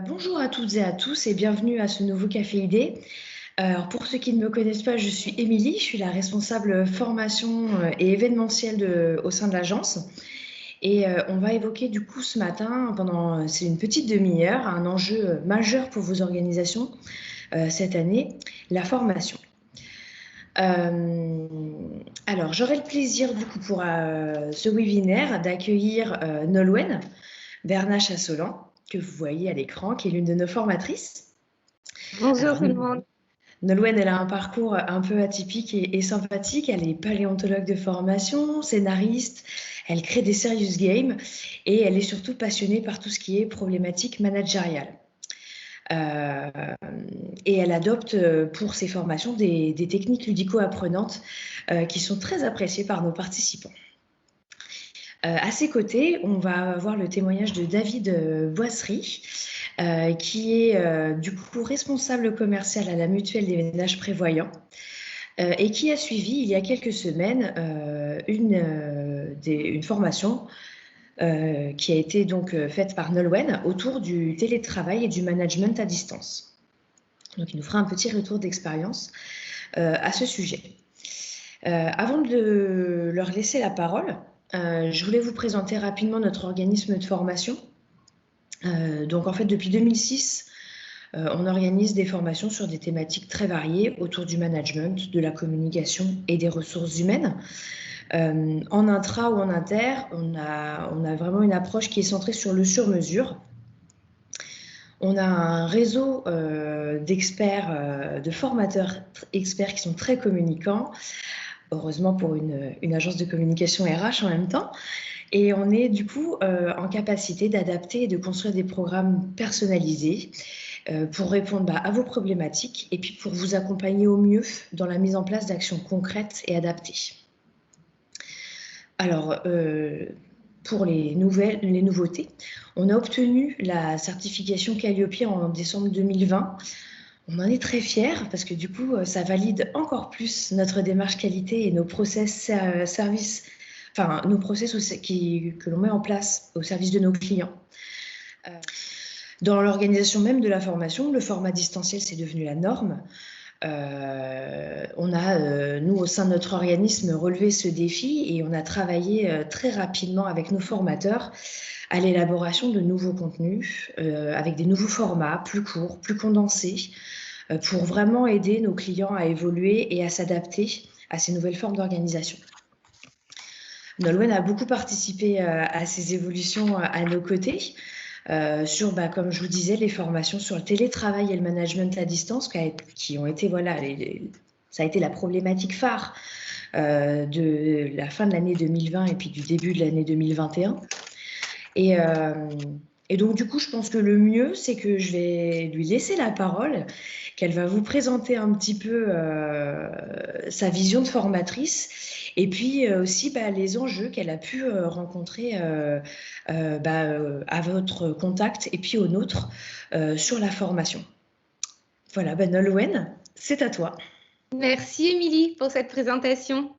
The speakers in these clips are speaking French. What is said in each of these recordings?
Bonjour à toutes et à tous et bienvenue à ce nouveau Café Idée. Alors pour ceux qui ne me connaissent pas, je suis Émilie, je suis la responsable formation et événementielle au sein de l'agence. Et on va évoquer du coup ce matin, c'est une petite demi-heure, un enjeu majeur pour vos organisations cette année, la formation. Euh, alors j'aurai le plaisir du coup pour ce webinaire d'accueillir Nolwenn Bernat-Chassolan, que vous voyez à l'écran, qui est l'une de nos formatrices. Bonjour Alors, tout le monde. Nolwenn, elle a un parcours un peu atypique et sympathique. Elle est paléontologue de formation, scénariste, elle crée des serious games et elle est surtout passionnée par tout ce qui est problématique managériale. Euh, et elle adopte pour ses formations des techniques ludico-apprenantes qui sont très appréciées par nos participants. À ses côtés, on va avoir le témoignage de David Boisserie, qui est du coup responsable commercial à la Mutuelle des ménages prévoyants et qui a suivi il y a quelques semaines une formation qui a été donc faite par Nolwenn autour du télétravail et du management à distance. Donc il nous fera un petit retour d'expérience à ce sujet. Avant de leur laisser la parole, je voulais vous présenter rapidement notre organisme de formation. Donc en fait, depuis 2006, on organise des formations sur des thématiques très variées autour du management, de la communication et des ressources humaines. En intra ou en inter, on a vraiment une approche qui est centrée sur le sur-mesure. On a un réseau d'experts, de formateurs experts qui sont très communicants, heureusement pour une agence de communication RH en même temps. Et on est du coup en capacité d'adapter et de construire des programmes personnalisés pour répondre à vos problématiques et puis pour vous accompagner au mieux dans la mise en place d'actions concrètes et adaptées. Alors, pour les nouveautés, on a obtenu la certification Calliope en décembre 2020. On en est très fiers parce que du coup, ça valide encore plus notre démarche qualité et nos process services, enfin nos process que l'on met en place au service de nos clients. Dans l'organisation même de la formation, le format distanciel, c'est devenu la norme. On a, nous, au sein de notre organisme, relevé ce défi et on a travaillé très rapidement avec nos formateurs à l'élaboration de nouveaux contenus avec des nouveaux formats plus courts, plus condensés, pour vraiment aider nos clients à évoluer et à s'adapter à ces nouvelles formes d'organisation. Nolwenn a beaucoup participé à ces évolutions à nos côtés. Sur, comme je vous disais, les formations sur le télétravail et le management à distance qui ont été, voilà, ça a été la problématique phare de la fin de l'année 2020 et puis du début de l'année 2021. Et donc, du coup, je pense que le mieux, c'est que je vais lui laisser la parole, qu'elle va vous présenter un petit peu sa vision de formatrice et puis aussi les enjeux qu'elle a pu rencontrer à votre contact et puis au nôtre sur la formation. Voilà, Nolwenn, c'est à toi. Merci Émilie pour cette présentation.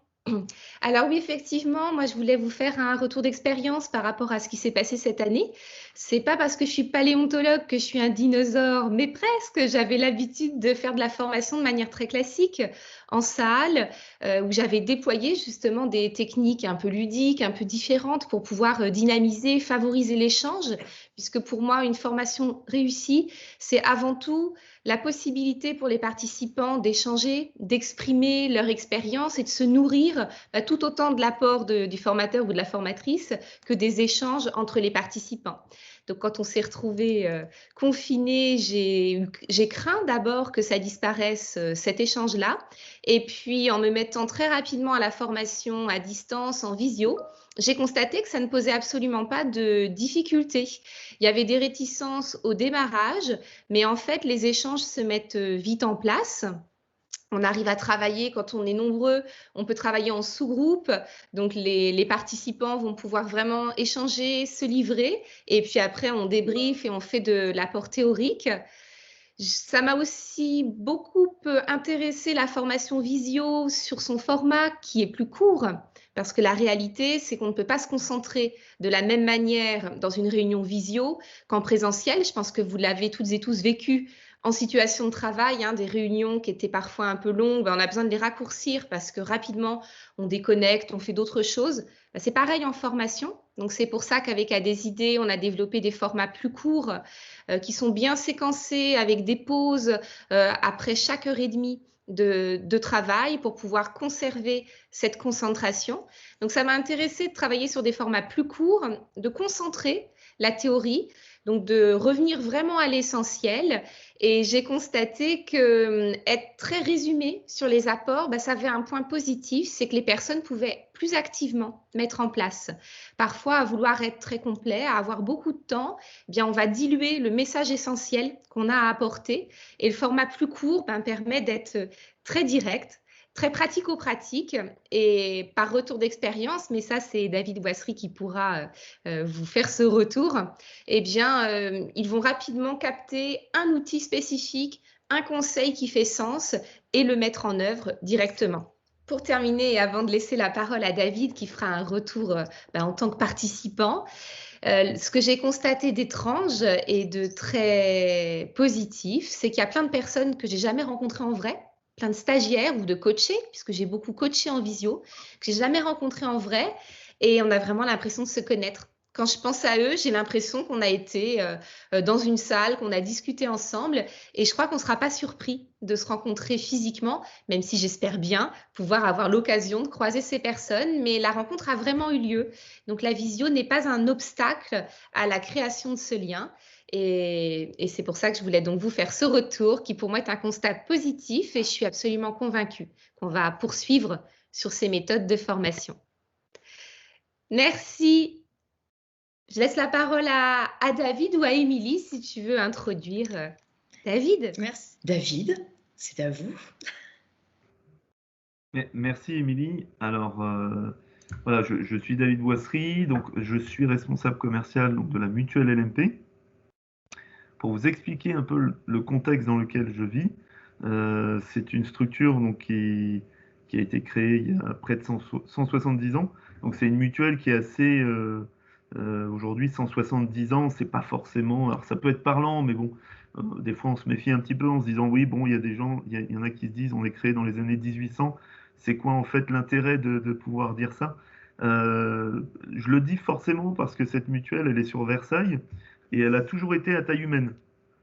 Alors oui, effectivement, moi je voulais vous faire un retour d'expérience par rapport à ce qui s'est passé cette année. C'est pas parce que je suis paléontologue que je suis un dinosaure, mais presque. J'avais l'habitude de faire de la formation de manière très classique en salle, où j'avais déployé justement des techniques un peu ludiques, un peu différentes pour pouvoir dynamiser, favoriser l'échange, puisque pour moi, une formation réussie, c'est avant tout la possibilité pour les participants d'échanger, d'exprimer leur expérience et de se nourrir tout autant de l'apport du formateur ou de la formatrice que des échanges entre les participants. Donc, quand on s'est retrouvés confinés, j'ai craint d'abord que ça disparaisse, cet échange-là. Et puis, en me mettant très rapidement à la formation à distance, en visio, j'ai constaté que ça ne posait absolument pas de difficultés. Il y avait des réticences au démarrage, mais en fait, les échanges se mettent vite en place. On arrive à travailler quand on est nombreux, on peut travailler en sous-groupe, donc les participants vont pouvoir vraiment échanger, se livrer, et puis après on débriefe et on fait de l'apport théorique. Ça m'a aussi beaucoup intéressé la formation visio sur son format qui est plus court, Parce que la réalité, c'est qu'on ne peut pas se concentrer de la même manière dans une réunion visio qu'en présentiel. Je pense que vous l'avez toutes et tous vécu en situation de travail, des réunions qui étaient parfois un peu longues, on a besoin de les raccourcir parce que rapidement, on déconnecte, on fait d'autres choses. C'est pareil en formation. Donc, c'est pour ça qu'avec ADES, on a développé des formats plus courts qui sont bien séquencés avec des pauses après chaque heure et demie de travail pour pouvoir conserver cette concentration. Donc, ça m'a intéressé de travailler sur des formats plus courts, de concentrer la théorie, donc de revenir vraiment à l'essentiel. Et j'ai constaté que être très résumé sur les apports, ça avait un point positif, c'est que les personnes pouvaient plus activement mettre en place. Parfois, à vouloir être très complet, à avoir beaucoup de temps, on va diluer le message essentiel qu'on a à apporter. Et le format plus court permet d'être très direct, très pratico-pratique et par retour d'expérience, mais ça c'est David Boisserie qui pourra vous faire ce retour, ils vont rapidement capter un outil spécifique, un conseil qui fait sens et le mettre en œuvre directement. Pour terminer, et avant de laisser la parole à David qui fera un retour en tant que participant, ce que j'ai constaté d'étrange et de très positif, c'est qu'il y a plein de personnes que j'ai jamais rencontrées en vrai, plein de stagiaires ou de coachés, puisque j'ai beaucoup coaché en visio, que j'ai jamais rencontrés en vrai, et on a vraiment l'impression de se connaître. Quand je pense à eux, j'ai l'impression qu'on a été dans une salle, qu'on a discuté ensemble, et je crois qu'on ne sera pas surpris de se rencontrer physiquement, même si j'espère bien pouvoir avoir l'occasion de croiser ces personnes, mais la rencontre a vraiment eu lieu. Donc la visio n'est pas un obstacle à la création de ce lien. Et c'est pour ça que je voulais donc vous faire ce retour qui pour moi est un constat positif et je suis absolument convaincue qu'on va poursuivre sur ces méthodes de formation. Merci. Je laisse la parole à David ou à Émilie si tu veux introduire. David. Merci. David, c'est à vous. Merci Émilie. Alors voilà, je suis David Boisserie, donc je suis responsable commercial donc, de la mutuelle LMP. Pour vous expliquer un peu le contexte dans lequel je vis, c'est une structure donc, qui a été créée il y a près de 170 ans. Donc c'est une mutuelle qui est assez aujourd'hui 170 ans, c'est pas forcément. Alors ça peut être parlant, mais bon, des fois on se méfie un petit peu en se disant oui, bon, il y a des gens, il y en a qui se disent on est créé dans les années 1800. C'est quoi en fait l'intérêt de pouvoir dire ça? Je le dis forcément parce que cette mutuelle, elle est sur Versailles et elle a toujours été à taille humaine.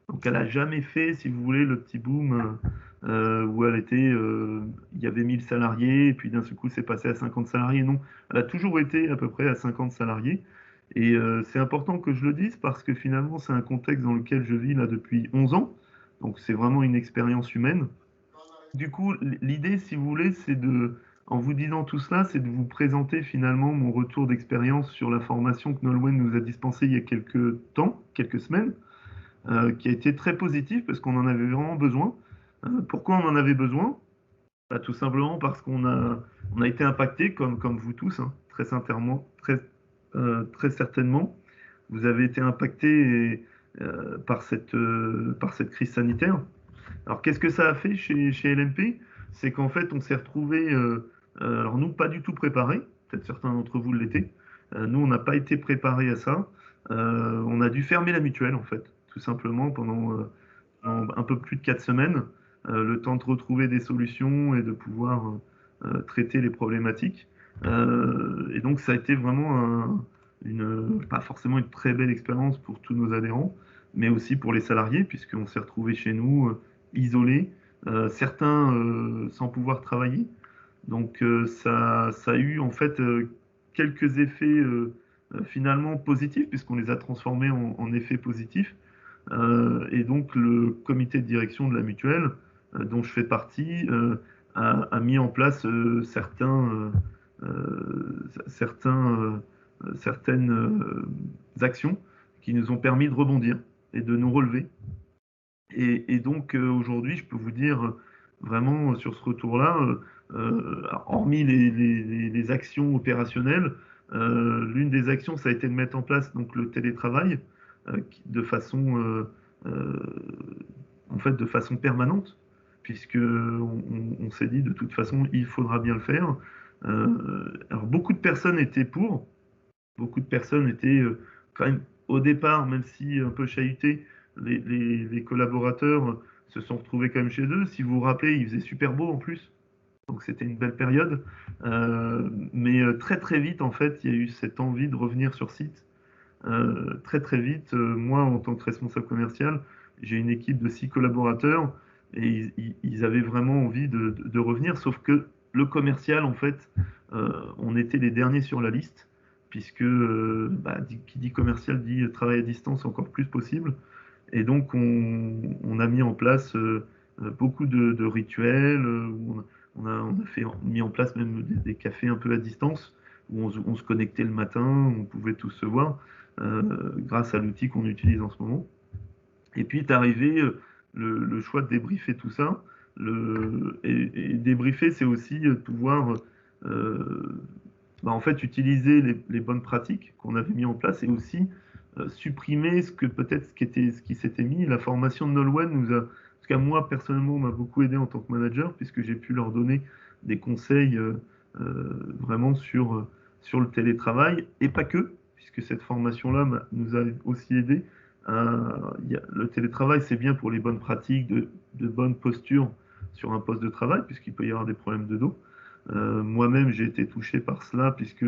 Donc elle n'a jamais fait, si vous voulez, le petit boom où elle était, il y avait 1000 salariés, et puis d'un seul coup c'est passé à 50 salariés. Non, elle a toujours été à peu près à 50 salariés. Et c'est important que je le dise parce que finalement c'est un contexte dans lequel je vis là depuis 11 ans. Donc c'est vraiment une expérience humaine. Du coup, l'idée, si vous voulez, en vous disant tout cela, c'est de vous présenter finalement mon retour d'expérience sur la formation que Nolwenn nous a dispensée il y a quelques temps, quelques semaines, qui a été très positif parce qu'on en avait vraiment besoin. Pourquoi on en avait besoin? Tout simplement parce on a été impacté, comme vous tous, très sincèrement, très certainement. Vous avez été impacté par cette crise sanitaire. Alors, qu'est-ce que ça a fait chez LMP? C'est qu'en fait, on s'est retrouvé, alors nous, pas du tout préparés, peut-être certains d'entre vous l'étaient. Nous, on n'a pas été préparés à ça. On a dû fermer la mutuelle, en fait, tout simplement, pendant un peu plus de 4 semaines, le temps de retrouver des solutions et de pouvoir traiter les problématiques. Et donc, ça a été vraiment pas forcément une très belle expérience pour tous nos adhérents, mais aussi pour les salariés, puisqu'on s'est retrouvés chez nous isolés, certains sans pouvoir travailler. Donc ça a eu en fait quelques effets finalement positifs, puisqu'on les a transformés en effets positifs. Et donc le comité de direction de la mutuelle, dont je fais partie, a mis en place certaines actions qui nous ont permis de rebondir et de nous relever. Et donc aujourd'hui, je peux vous dire vraiment sur ce retour-là, hormis les actions opérationnelles, l'une des actions, ça a été de mettre en place donc le télétravail de façon en fait de façon permanente, puisque on s'est dit de toute façon il faudra bien le faire. Alors beaucoup de personnes étaient pour, beaucoup de personnes étaient quand même au départ, même si un peu chahutés, les collaborateurs se sont retrouvés quand même chez eux. Si vous vous rappelez, il faisait super beau en plus. Donc c'était une belle période. Mais très très vite, en fait, il y a eu cette envie de revenir sur site. Très très vite, moi en tant que responsable commercial, j'ai une équipe de 6 collaborateurs et ils avaient vraiment envie de revenir, sauf que le commercial, en fait, on était les derniers sur la liste, puisque qui dit commercial dit travail à distance encore plus possible. Et donc on a mis en place beaucoup de rituels, où mis en place même des cafés un peu à distance, où on se connectait le matin, on pouvait tous se voir grâce à l'outil qu'on utilise en ce moment. Et puis est arrivé le choix de débriefer tout ça. Et débriefer, c'est aussi pouvoir en fait utiliser les bonnes pratiques qu'on avait mis en place et aussi supprimer ce qui s'était mis. La formation de Nolwenn nous a, en tout cas moi personnellement, m'a beaucoup aidé en tant que manager puisque j'ai pu leur donner des conseils vraiment sur le télétravail et pas que, puisque cette formation-là nous a aussi aidé. Le télétravail, c'est bien pour les bonnes pratiques, de bonnes postures sur un poste de travail, puisqu'il peut y avoir des problèmes de dos. Moi-même, j'ai été touché par cela, puisque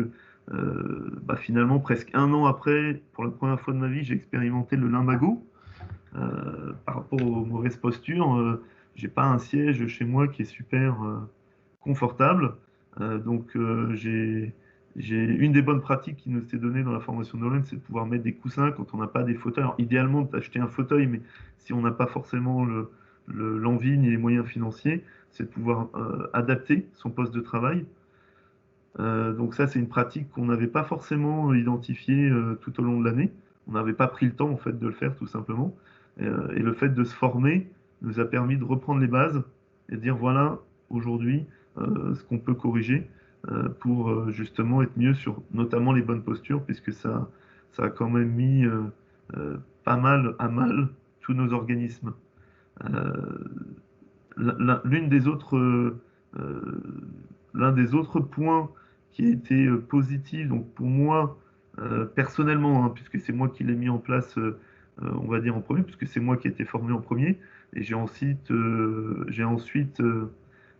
finalement, presque un an après, pour la première fois de ma vie, j'ai expérimenté le lumbago. Par rapport aux mauvaises postures, j'ai pas un siège chez moi qui est super confortable. Donc, j'ai une des bonnes pratiques qui nous s'est donnée dans la formation de Nolan, c'est de pouvoir mettre des coussins quand on n'a pas des fauteuils. Alors, idéalement, d'acheter un fauteuil, mais si on n'a pas forcément l'envie ni les moyens financiers, c'est de pouvoir adapter son poste de travail. Donc ça, c'est une pratique qu'on n'avait pas forcément identifiée tout au long de l'année. On n'avait pas pris le temps, en fait, de le faire, tout simplement. Et le fait de se former nous a permis de reprendre les bases et de dire, voilà, aujourd'hui, ce qu'on peut corriger pour justement être mieux sur notamment les bonnes postures, puisque ça a quand même mis pas mal à mal tous nos organismes. Euh, l'une des autres, l'un des autres points qui a été positif, donc pour moi, personnellement, hein, puisque c'est moi qui l'ai mis en place, on va dire en premier, puisque c'est moi qui ai été formé en premier, et j'ai ensuite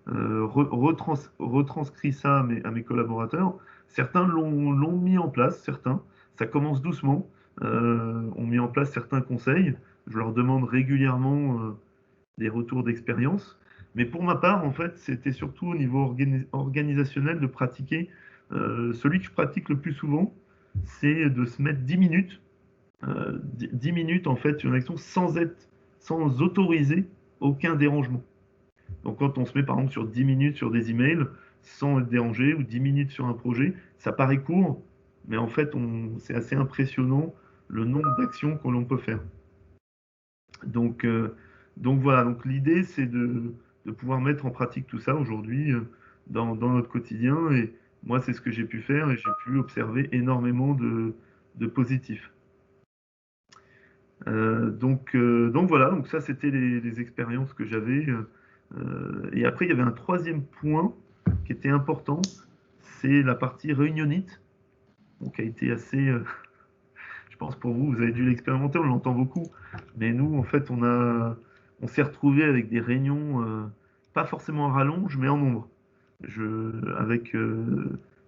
retranscrit ça à mes collaborateurs. Certains l'ont mis en place, certains. Ça commence doucement. Ont mis en place certains conseils. Je leur demande régulièrement des retours d'expérience. Mais pour ma part, en fait, c'était surtout au niveau organisationnel de pratiquer. Celui que je pratique le plus souvent, c'est de se mettre 10 minutes, 10 minutes en fait sur une action sans autoriser aucun dérangement. Donc quand on se met par exemple sur 10 minutes sur des emails sans être dérangé ou 10 minutes sur un projet, ça paraît court, mais en fait c'est assez impressionnant le nombre d'actions que l'on peut faire. Donc, donc voilà, donc l'idée c'est de pouvoir mettre en pratique tout ça aujourd'hui dans notre quotidien. Et moi, c'est ce que j'ai pu faire et j'ai pu observer énormément de positifs. Donc voilà, donc ça c'était les expériences que j'avais. Et après, il y avait un troisième point qui était important, c'est la partie réunionnite, donc qui a été assez, je pense pour vous, vous avez dû l'expérimenter, on l'entend beaucoup. Mais nous, en fait, on s'est retrouvé avec des réunions, pas forcément en rallonge, mais en nombre. Avec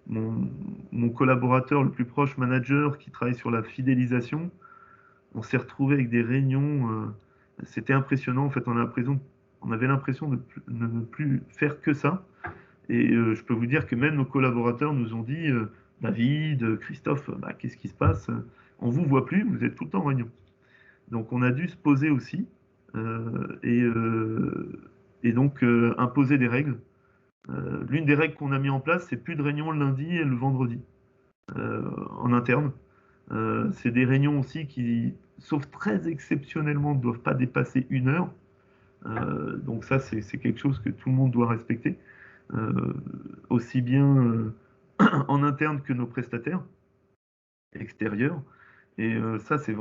mon collaborateur le plus proche, manager, qui travaille sur la fidélisation, on s'est retrouvé avec des réunions. C'était impressionnant. En fait, on avait l'impression de ne plus faire que ça. Et je peux vous dire que même nos collaborateurs nous ont dit, David, Christophe, qu'est-ce qui se passe? On vous voit plus, vous êtes tout le temps en réunion. Donc on a dû se poser aussi et donc imposer des règles. L'une des règles qu'on a mis en place, c'est plus de réunions le lundi et le vendredi en interne. C'est des réunions aussi qui, sauf très exceptionnellement, ne doivent pas dépasser 1 heure. Donc ça, c'est quelque chose que tout le monde doit respecter, aussi bien en interne que nos prestataires extérieurs. Et ça, ça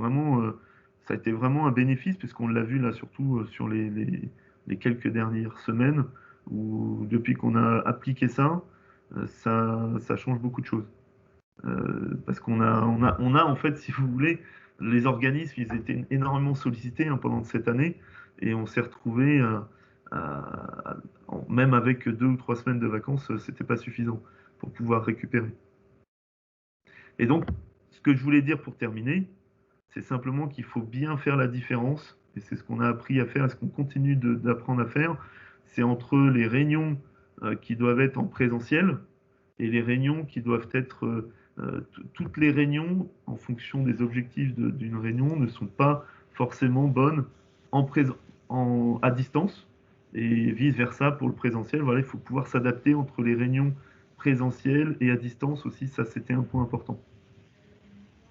a été vraiment un bénéfice, puisqu'on l'a vu là, surtout sur les quelques dernières semaines, où depuis qu'on a appliqué ça, ça change beaucoup de choses. Parce qu'on a en fait, si vous voulez, les organismes, ils étaient énormément sollicités pendant cette année et on s'est retrouvé même avec 2 ou 3 semaines de vacances, c'était pas suffisant pour pouvoir récupérer. Et donc, ce que je voulais dire pour terminer, c'est simplement qu'il faut bien faire la différence, et c'est ce qu'on a appris à faire, et ce qu'on continue d'apprendre à faire, c'est entre les réunions qui doivent être en présentiel et les réunions qui doivent être... toutes les réunions, en fonction des objectifs d'une réunion, ne sont pas forcément bonnes à distance, et vice-versa pour le présentiel. Voilà, il faut pouvoir s'adapter entre les réunions présentielles et à distance aussi, ça c'était un point important.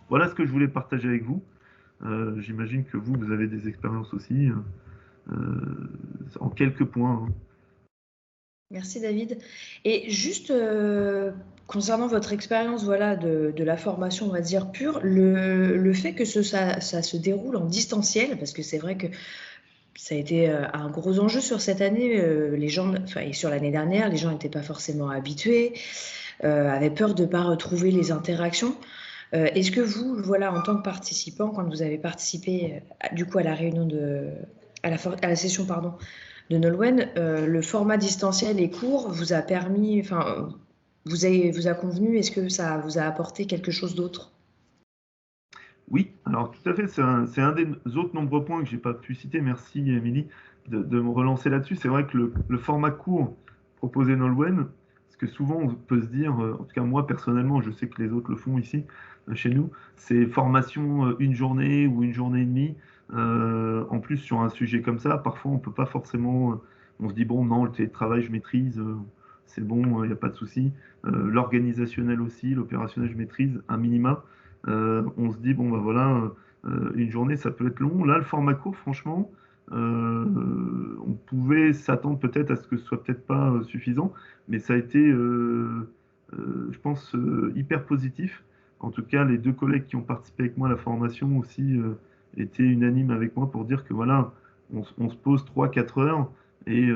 Voilà ce que je voulais partager avec vous. J'imagine que vous avez des expériences aussi, en quelques points. Merci David. Et juste concernant votre expérience voilà, de la formation, on va dire, pure, le fait que ça se déroule en distanciel, parce que c'est vrai que ça a été un gros enjeu sur cette année, les gens, et sur l'année dernière, les gens n'étaient pas forcément habitués, avaient peur de ne pas retrouver les interactions. Est-ce que vous, voilà, en tant que participant, quand vous avez participé du coup à la réunion à la session pardon, de Nolwenn, le format distanciel et court vous a permis, enfin, vous a convenu, est-ce que ça vous a apporté quelque chose d'autre? Oui, alors tout à fait, c'est un des autres nombreux points que j'ai pas pu citer. Merci Émilie de me relancer là-dessus. C'est vrai que le format court proposé Nolwenn, parce que souvent on peut se dire, en tout cas moi personnellement, je sais que les autres le font ici chez nous, c'est formation une journée ou une journée et demie. En plus sur un sujet comme ça, parfois on peut pas forcément, on se dit bon non, le télétravail je maîtrise, c'est bon, il n'y a pas de souci. L'organisationnel aussi, l'opérationnel je maîtrise un minima. On se dit, bon, bah voilà, une journée, ça peut être long. Là, le format court, franchement, on pouvait s'attendre peut-être à ce que ce soit peut-être pas suffisant, mais ça a été, je pense, hyper positif. En tout cas, les 2 collègues qui ont participé avec moi à la formation aussi étaient unanimes avec moi pour dire que voilà, on se pose 3-4 heures et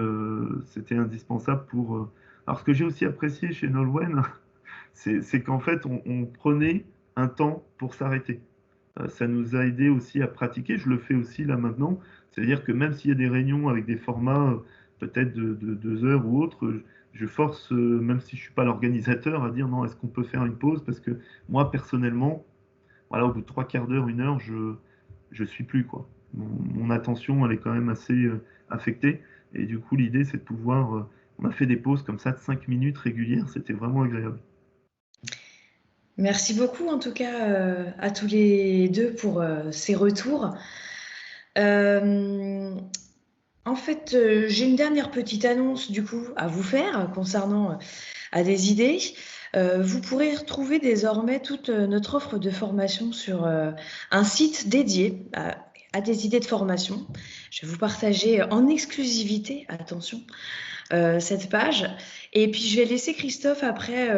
c'était indispensable pour. Alors, ce que j'ai aussi apprécié chez Nolwenn, c'est qu'en fait, on prenait un temps pour s'arrêter. Ça nous a aidé aussi à pratiquer. Je le fais aussi là maintenant. C'est-à-dire que même s'il y a des réunions avec des formats peut-être de 2 heures ou autre, je force, même si je ne suis pas l'organisateur, à dire non, est-ce qu'on peut faire une pause? Parce que moi, personnellement, voilà, au bout de 3/4 d'heure, 1 heure, je suis plus, quoi. Mon attention, elle est quand même assez affectée. Et du coup, l'idée, c'est de pouvoir. On a fait des pauses comme ça de 5 minutes régulières. C'était vraiment agréable. Merci beaucoup en tout cas à tous les deux pour ces retours. En fait, j'ai une dernière petite annonce du coup à vous faire concernant à des idées. Vous pourrez retrouver désormais toute notre offre de formation sur un site dédié à des idées de formation. Je vais vous partager en exclusivité, attention, cette page. Et puis je vais laisser Christophe après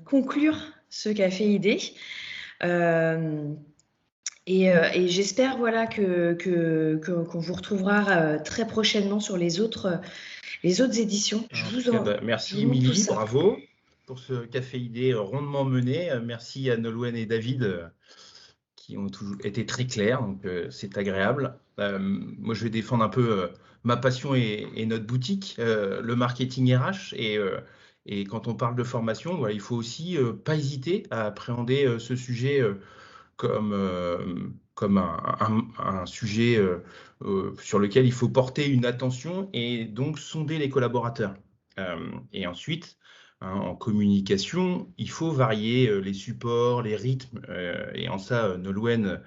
conclure ce café idée. Et j'espère voilà qu'on vous retrouvera très prochainement sur les autres éditions. Merci je vous montre tout Émilie, ça. bravo pour ce café idée rondement mené. Merci à Nolwenn et David qui ont toujours été très clairs, donc c'est agréable. Moi, je vais défendre un peu ma passion et notre boutique, le marketing RH. Et quand on parle de formation, voilà, il faut aussi pas hésiter à appréhender ce sujet comme un sujet sur lequel il faut porter une attention et donc sonder les collaborateurs. Et ensuite, en communication, il faut varier les supports, les rythmes. Et en ça, Nolwenn